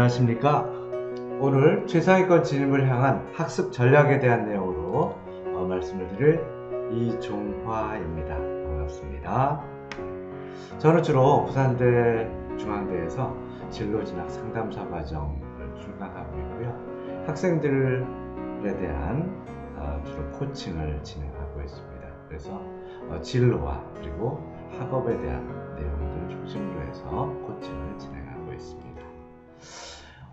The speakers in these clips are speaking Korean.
안녕하십니까. 오늘 최상위권 진입을 향한 학습 전략에 대한 내용으로 말씀을 드릴 이종화입니다. 반갑습니다. 저는 주로 부산대 중앙대에서 진로진학 상담사 과정을 출강하고 있고요. 학생들에 대한 주로 코칭을 진행하고 있습니다. 그래서 진로와 그리고 학업에 대한 내용들을 중심으로 해서 코칭을 진행하고 있습니다.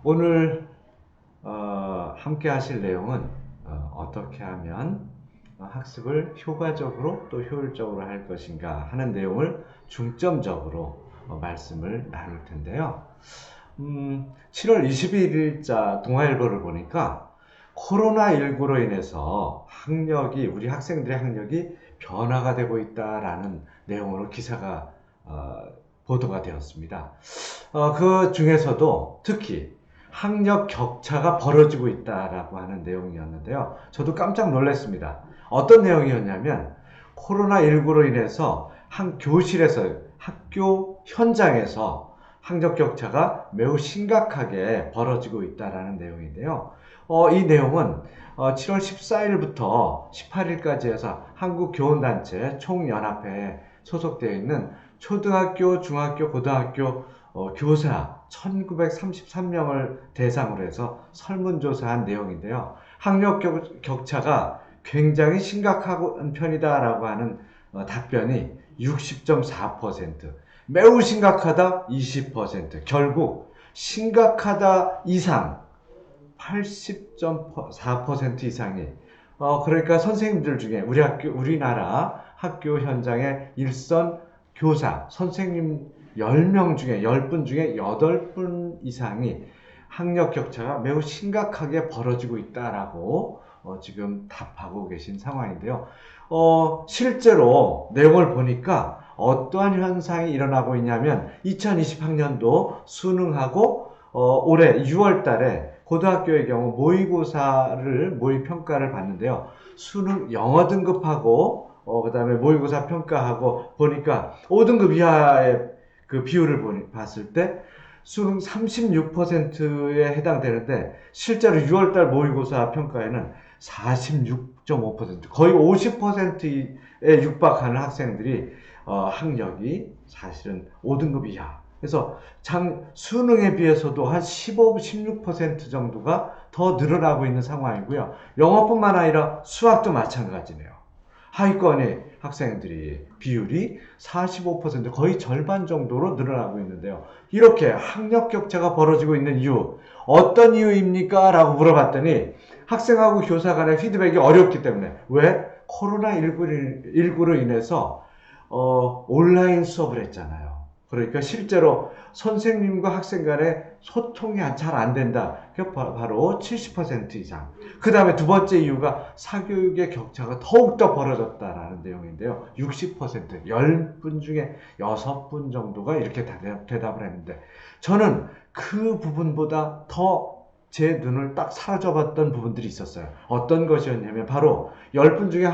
오늘 함께 하실 내용은 어떻게 하면 학습을 효과적으로 또 효율적으로 할 것인가 하는 내용을 중점적으로 말씀을 나눌 텐데요. 7월 21일자 동아일보를 보니까 코로나19로 인해서 우리 학생들의 학력이 변화가 되고 있다라는 내용으로 기사가 보도가 되었습니다. 그 중에서도 특히 학력 격차가 벌어지고 있다라고 하는 내용이었는데요. 저도 깜짝 놀랐습니다. 어떤 내용이었냐면 코로나19로 인해서 한 교실에서 학교 현장에서 학력 격차가 매우 심각하게 벌어지고 있다라는 내용인데요. 이 내용은 7월 14일부터 18일까지 해서 한국교원단체 총연합회에 소속되어 있는 초등학교, 중학교, 고등학교 교사 1933명을 대상으로 해서 설문조사한 내용인데요. 학력 격차가 굉장히 심각한 편이다라고 하는 답변이 60.4%, 매우 심각하다 20%, 결국 심각하다 이상 80.4% 이상이 그러니까 선생님들 중에 우리나라 학교 현장의 일선 교사, 선생님 10명 중에 10분 중에 8분 이상이 학력 격차가 매우 심각하게 벌어지고 있다라고 지금 답하고 계신 상황인데요. 실제로 내용을 보니까 어떠한 현상이 일어나고 있냐면 2020학년도 수능하고 올해 6월 달에 고등학교의 경우 모의평가를 봤는데요. 수능 영어 등급하고 그 다음에 모의고사 평가하고 보니까 5등급 이하의 그 비율을 봤을 때 수능 36%에 해당되는데 실제로 6월달 모의고사 평가에는 46.5% 거의 50%에 육박하는 학생들이 학력이 사실은 5등급 이하. 그래서 수능에 비해서도 한 15, 16% 정도가 더 늘어나고 있는 상황이고요. 영어뿐만 아니라 수학도 마찬가지네요. 하위권의 학생들이 비율이 45% 거의 절반 정도로 늘어나고 있는데요. 이렇게 학력 격차가 벌어지고 있는 이유, 어떤 이유입니까? 라고 물어봤더니 학생하고 교사 간의 피드백이 어렵기 때문에. 왜? 코로나19로 인해서 온라인 수업을 했잖아요. 그러니까 실제로 선생님과 학생 간의 소통이 잘 안 된다. 그게 바로 70% 이상. 그 다음에 두 번째 이유가 사교육의 격차가 더욱더 벌어졌다라는 내용인데요. 60%, 10분 중에 6분 정도가 이렇게 대답을 했는데 저는 그 부분보다 더 제 눈을 딱 사로잡았던 부분들이 있었어요. 어떤 것이었냐면 바로 10분 중에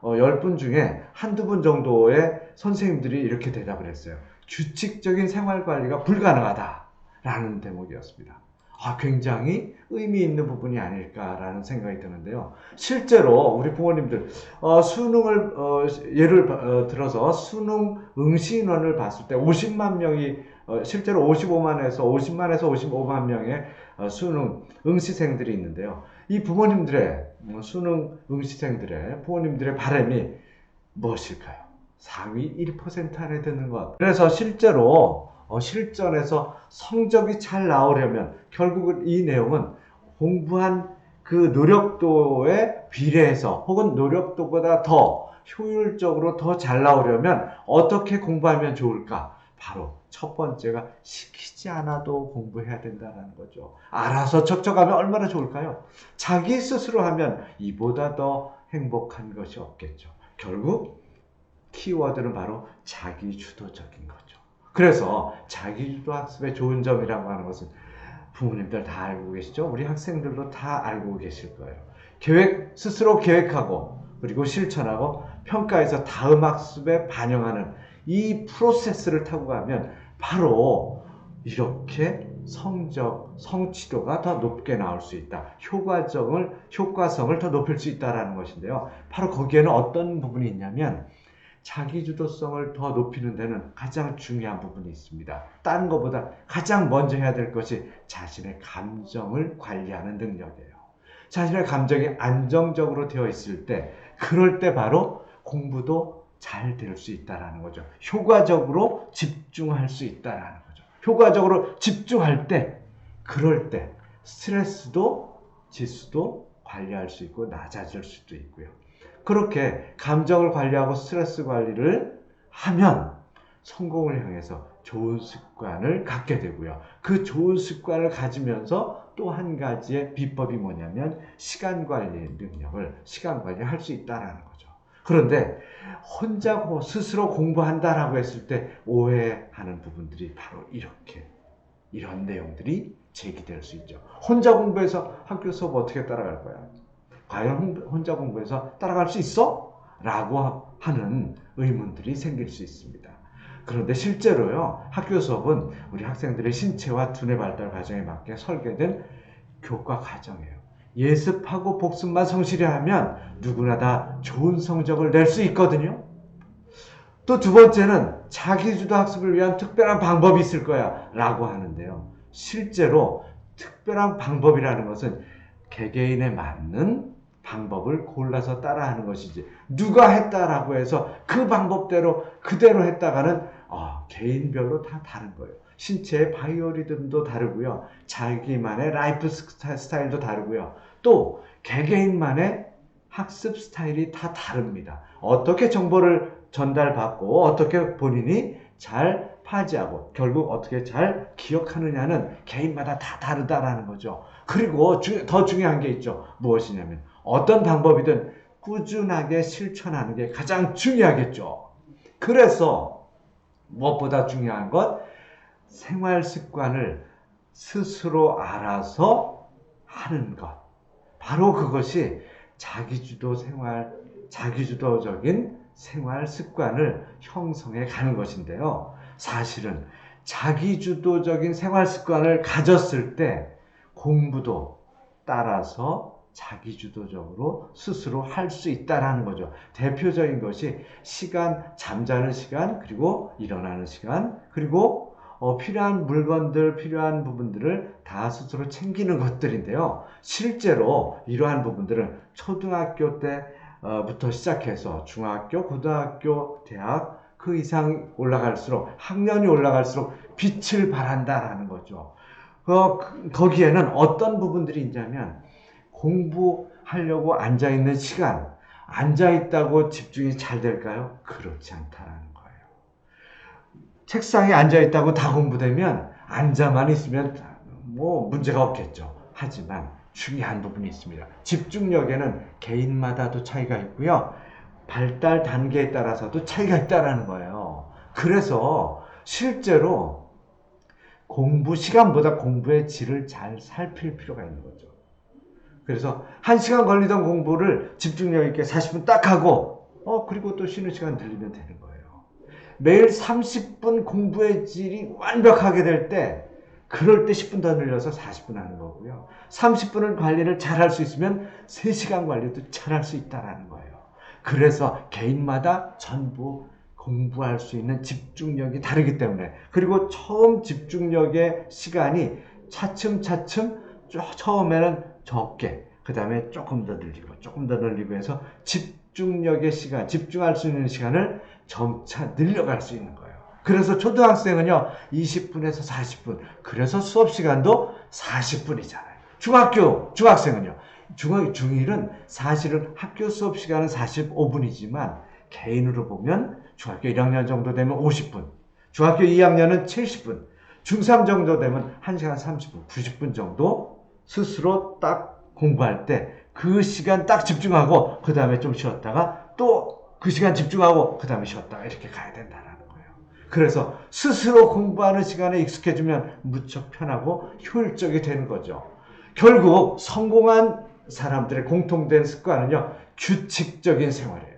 10분 중에 한두 분 정도의 선생님들이 이렇게 대답을 했어요. 규칙적인 생활관리가 불가능하다라는 대목이었습니다. 굉장히 의미 있는 부분이 아닐까라는 생각이 드는데요. 실제로 우리 부모님들 수능을 예를 들어서 수능 응시 인원을 봤을 때 50만 명이 실제로 55만에서 55만 명의 수능 응시생들이 있는데요. 이 부모님들의 수능 응시생들의 부모님들의 바람이 무엇일까요? 상위 1% 안에 드는 것. 그래서 실제로 실전에서 성적이 잘 나오려면 결국은 이 내용은 공부한 그 노력도에 비례해서 혹은 노력도보다 더 효율적으로 더 잘 나오려면 어떻게 공부하면 좋을까? 바로 첫 번째가 시키지 않아도 공부해야 된다는 거죠. 알아서 척척하면 얼마나 좋을까요? 자기 스스로 하면 이보다 더 행복한 것이 없겠죠. 결국 키워드는 바로 자기주도적인 거죠. 그래서 자기주도 학습의 좋은 점이라고 하는 것은 부모님들 다 알고 계시죠? 우리 학생들도 다 알고 계실 거예요. 스스로 계획하고 그리고 실천하고 평가해서 다음 학습에 반영하는 이 프로세스를 타고 가면 바로 이렇게 성취도가 더 높게 나올 수 있다. 효과성을 더 높일 수 있다라는 것인데요. 바로 거기에는 어떤 부분이 있냐면 자기주도성을 더 높이는 데는 가장 중요한 부분이 있습니다. 다른 것보다 가장 먼저 해야 될 것이 자신의 감정을 관리하는 능력이에요. 자신의 감정이 안정적으로 되어 있을 때, 그럴 때 바로 공부도 잘 될 수 있다는 거죠. 효과적으로 집중할 수 있다는 거죠. 효과적으로 집중할 때, 그럴 때 스트레스도 지수도 관리할 수 있고 낮아질 수도 있고요. 그렇게 감정을 관리하고 스트레스 관리를 하면 성공을 향해서 좋은 습관을 갖게 되고요. 그 좋은 습관을 가지면서 또 한 가지의 비법이 뭐냐면 시간 관리할 수 있다는 거죠. 그런데 혼자 스스로 공부한다라고 했을 때 오해하는 부분들이 바로 이런 내용들이 제기될 수 있죠. 혼자 공부해서 학교 수업 어떻게 따라갈 거야? 과연 혼자 공부해서 따라갈 수 있어? 라고 하는 의문들이 생길 수 있습니다. 그런데 실제로요, 학교 수업은 우리 학생들의 신체와 두뇌 발달 과정에 맞게 설계된 교과 과정이에요. 예습하고 복습만 성실히 하면 누구나 다 좋은 성적을 낼 수 있거든요. 또 두 번째는 자기주도 학습을 위한 특별한 방법이 있을 거야 라고 하는데요. 실제로 특별한 방법이라는 것은 개개인에 맞는 방법을 골라서 따라하는 것이지, 누가 했다라고 해서 그 방법대로 그대로 했다가는 개인별로 다 다른 거예요. 신체의 바이오리듬도 다르고요. 자기만의 라이프 스타일도 다르고요. 또 개개인만의 학습 스타일이 다 다릅니다. 어떻게 정보를 전달받고 어떻게 본인이 잘 파지하고 결국 어떻게 잘 기억하느냐는 개인마다 다 다르다라는 거죠. 그리고 더 중요한 게 있죠. 무엇이냐면 어떤 방법이든 꾸준하게 실천하는 게 가장 중요하겠죠. 그래서 무엇보다 중요한 것, 생활 습관을 스스로 알아서 하는 것. 바로 그것이 자기주도적인 생활 습관을 형성해 가는 것인데요. 사실은 자기주도적인 생활 습관을 가졌을 때 공부도 따라서 자기주도적으로 스스로 할 수 있다는 거죠. 대표적인 것이 잠자는 시간, 그리고 일어나는 시간, 그리고 필요한 물건들, 필요한 부분들을 다 스스로 챙기는 것들인데요. 실제로 이러한 부분들은 초등학교 때부터 시작해서 중학교, 고등학교, 대학 그 이상 올라갈수록, 학년이 올라갈수록 빛을 발한다라는 거죠. 거기에는 어떤 부분들이 있냐면 공부하려고 앉아있는 시간, 앉아있다고 집중이 잘 될까요? 그렇지 않다라는 거예요. 책상에 앉아있다고 다 공부되면 앉아만 있으면 뭐 문제가 없겠죠. 하지만 중요한 부분이 있습니다. 집중력에는 개인마다도 차이가 있고요. 발달 단계에 따라서도 차이가 있다는 거예요. 그래서 실제로 공부 시간보다 공부의 질을 잘 살필 필요가 있는 거죠. 그래서 1시간 걸리던 공부를 집중력 있게 40분 딱 하고 그리고 또 쉬는 시간 들리면 되는 거예요. 매일 30분 공부의 질이 완벽하게 될 때, 그럴 때 10분 더 늘려서 40분 하는 거고요. 30분을 관리를 잘 할 수 있으면 3시간 관리도 잘 할 수 있다는 거예요. 그래서 개인마다 전부 공부할 수 있는 집중력이 다르기 때문에, 그리고 처음 집중력의 시간이 차츰차츰 처음에는 적게, 그 다음에 조금 더 늘리고 해서 집중력의 시간, 집중할 수 있는 시간을 점차 늘려갈 수 있는 거예요. 그래서 초등학생은요 20분에서 40분, 그래서 수업 시간도 40분이잖아요. 중학생은요, 중1은 사실은 학교 수업 시간은 45분이지만 개인으로 보면 중학교 1학년 정도 되면 50분, 중학교 2학년은 70분, 중3 정도 되면 1시간 30분, 90분 정도 스스로 딱 공부할 때 그 시간 딱 집중하고 그 다음에 좀 쉬었다가 또 그 시간 집중하고 그 다음에 쉬었다가 이렇게 가야 된다는 거예요. 그래서 스스로 공부하는 시간에 익숙해지면 무척 편하고 효율적이 되는 거죠. 결국 성공한 사람들의 공통된 습관은요, 규칙적인 생활이에요.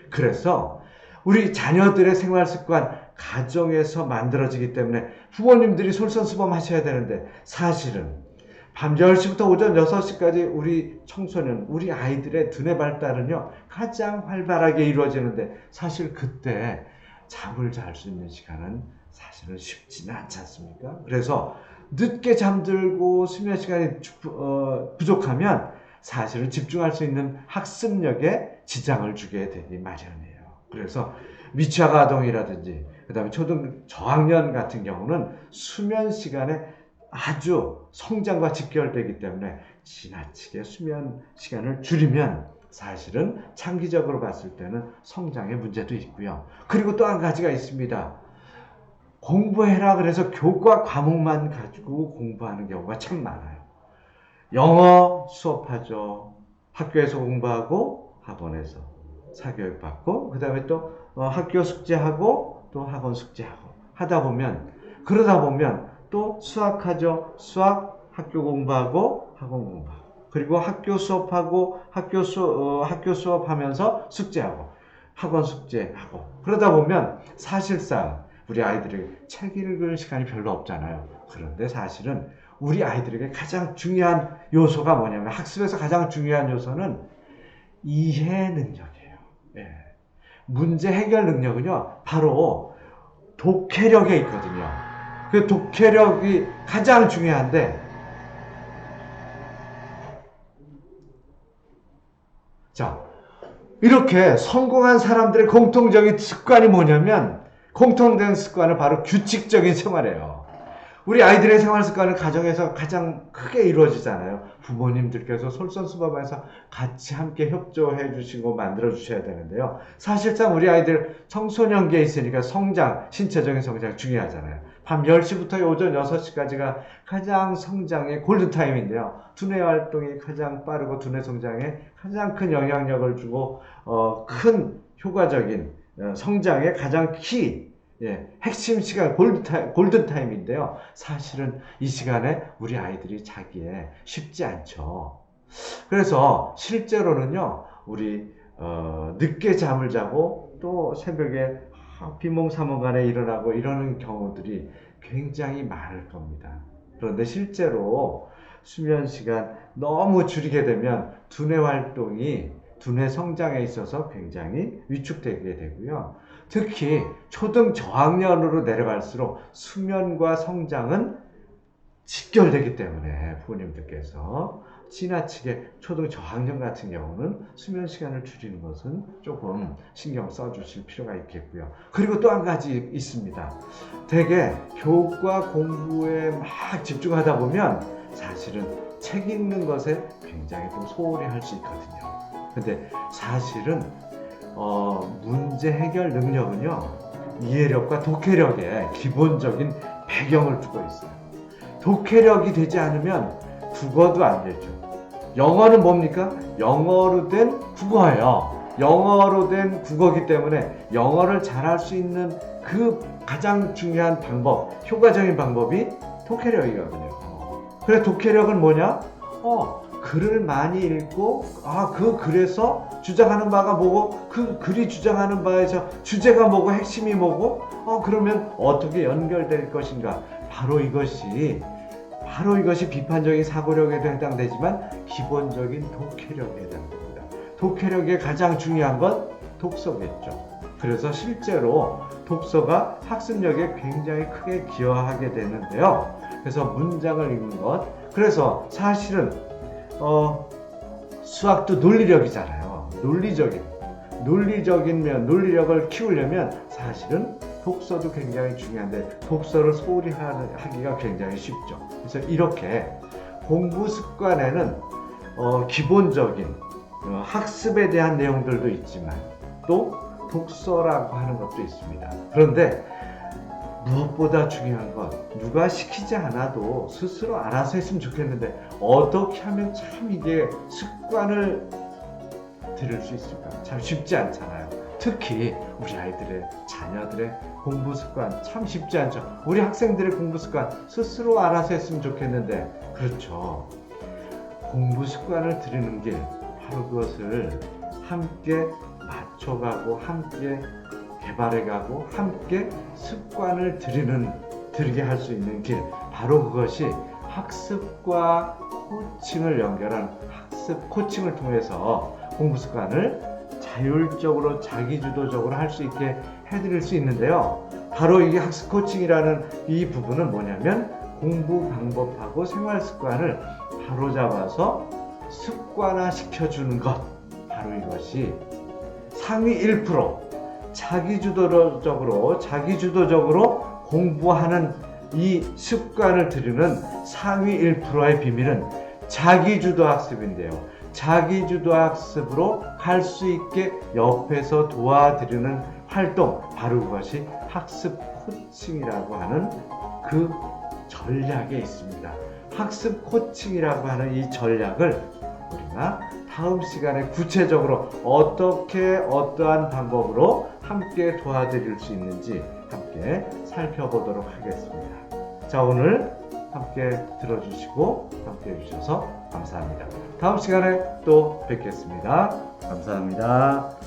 그래서 우리 자녀들의 생활 습관 가정에서 만들어지기 때문에 부모님들이 솔선수범하셔야 되는데 사실은 밤 10시부터 오전 6시까지 우리 청소년, 우리 아이들의 두뇌 발달은요 가장 활발하게 이루어지는데 사실 그때 잠을 잘 수 있는 시간은 사실은 쉽지는 않지 않습니까? 그래서 늦게 잠들고 수면 시간이 부족하면 사실은 집중할 수 있는 학습력에 지장을 주게 되기 마련이에요. 그래서 미취학 아동이라든지 그 다음에 저학년 같은 경우는 수면 시간에 아주 성장과 직결되기 때문에 지나치게 수면 시간을 줄이면 사실은 장기적으로 봤을 때는 성장에 문제도 있고요. 그리고 또 한 가지가 있습니다. 공부해라 그래서 교과 과목만 가지고 공부하는 경우가 참 많아요. 영어 수업하죠. 학교에서 공부하고 학원에서 사교육 받고 그 다음에 또 학교 숙제하고 또 학원 숙제하고 그러다 보면 또 수학하죠. 수학 학교 공부하고 학원 공부하고 그리고 학교 수업하고 학교 수업하면서 숙제하고 학원 숙제하고 그러다 보면 사실상 우리 아이들이 책 읽을 시간이 별로 없잖아요. 그런데 사실은 우리 아이들에게 가장 중요한 요소가 뭐냐면 학습에서 가장 중요한 요소는 이해 능력이에요. 예. 문제 해결 능력은요 바로 독해력에 있거든요. 그 독해력이 가장 중요한데 자 이렇게 성공한 사람들의 공통적인 습관이 뭐냐면 공통된 습관은 바로 규칙적인 생활이에요. 우리 아이들의 생활 습관은 가정에서 가장 크게 이루어지잖아요. 부모님들께서 솔선수범해서 같이 함께 협조해 주시고 만들어 주셔야 되는데요. 사실상 우리 아이들 청소년기에 있으니까 신체적인 성장 중요하잖아요. 밤 10시부터 오전 6시까지가 가장 성장의 골든타임인데요. 두뇌 활동이 가장 빠르고 두뇌 성장에 가장 큰 영향력을 주고 큰 효과적인 성장의 가장 핵심 시간 골든타임인데요. 사실은 이 시간에 우리 아이들이 자기에 쉽지 않죠. 그래서 실제로는요, 우리 늦게 잠을 자고 또 새벽에 비몽사몽간에 일어나고 이러는 경우들이 굉장히 많을 겁니다. 그런데 실제로 수면 시간 너무 줄이게 되면 두뇌 활동이 두뇌 성장에 있어서 굉장히 위축되게 되고요. 특히 초등 저학년으로 내려갈수록 수면과 성장은 직결되기 때문에 부모님들께서 지나치게 초등 저학년 같은 경우는 수면 시간을 줄이는 것은 조금 신경 써주실 필요가 있겠고요. 그리고 또 한 가지 있습니다. 대개 교과 공부에 막 집중하다 보면 사실은 책 읽는 것에 굉장히 또 소홀히 할 수 있거든요. 근데 사실은 문제 해결 능력은요 이해력과 독해력에 기본적인 배경을 두고 있어요. 독해력이 되지 않으면 국어도 안 되죠. 영어는 뭡니까? 영어로 된 국어예요. 영어로 된 국어이기 때문에 영어를 잘할 수 있는 그 가장 중요한 방법, 효과적인 방법이 독해력이거든요. 그래 독해력은 뭐냐? 글을 많이 읽고 그 글에서 주장하는 바가 뭐고 그 글이 주장하는 바에서 주제가 뭐고 핵심이 뭐고 그러면 어떻게 연결될 것인가 바로 이것이 비판적인 사고력에도 해당되지만 기본적인 독해력에 해당됩니다. 독해력의 가장 중요한 건 독서겠죠. 그래서 실제로 독서가 학습력에 굉장히 크게 기여하게 되는데요. 그래서 문장을 읽는 것 그래서 사실은 수학도 논리력이잖아요. 논리력을 키우려면 사실은 독서도 굉장히 중요한데 독서를 소홀히 하기가 굉장히 쉽죠. 그래서 이렇게 공부 습관에는 기본적인 학습에 대한 내용들도 있지만 또 독서라고 하는 것도 있습니다. 그런데 무엇보다 중요한 건 누가 시키지 않아도 스스로 알아서 했으면 좋겠는데 어떻게 하면 참 이게 습관을 들일 수 있을까? 참 쉽지 않잖아요. 특히 우리 아이들의 자녀들의 공부 습관 참 쉽지 않죠. 우리 학생들의 공부 습관 스스로 알아서 했으면 좋겠는데 그렇죠. 공부 습관을 들이는 길 바로 그것을 함께 맞춰가고 함께 개발해가고 함께 습관을 들이게 할 수 있는 길, 바로 그것이 학습과 코칭을 연결한 학습 코칭을 통해서 공부 습관을 자율적으로 자기주도적으로 할 수 있게 해드릴 수 있는데요. 바로 이게 학습 코칭이라는 이 부분은 뭐냐면 공부 방법하고 생활 습관을 바로잡아서 습관화 시켜주는 것, 바로 이것이 상위 1%, 자기주도적으로 공부하는 이 습관을 들이는 상위 1%의 비밀은 자기주도 학습인데요. 자기주도 학습으로 갈 수 있게 옆에서 도와드리는 활동, 바로 그것이 학습 코칭이라고 하는 그 전략에 있습니다. 학습 코칭이라고 하는 이 전략을 우리가 다음 시간에 구체적으로 어떻게 어떠한 방법으로 함께 도와드릴 수 있는지 함께 살펴보도록 하겠습니다. 자, 오늘 함께 들어주시고 함께 해주셔서 감사합니다. 다음 시간에 또 뵙겠습니다. 감사합니다.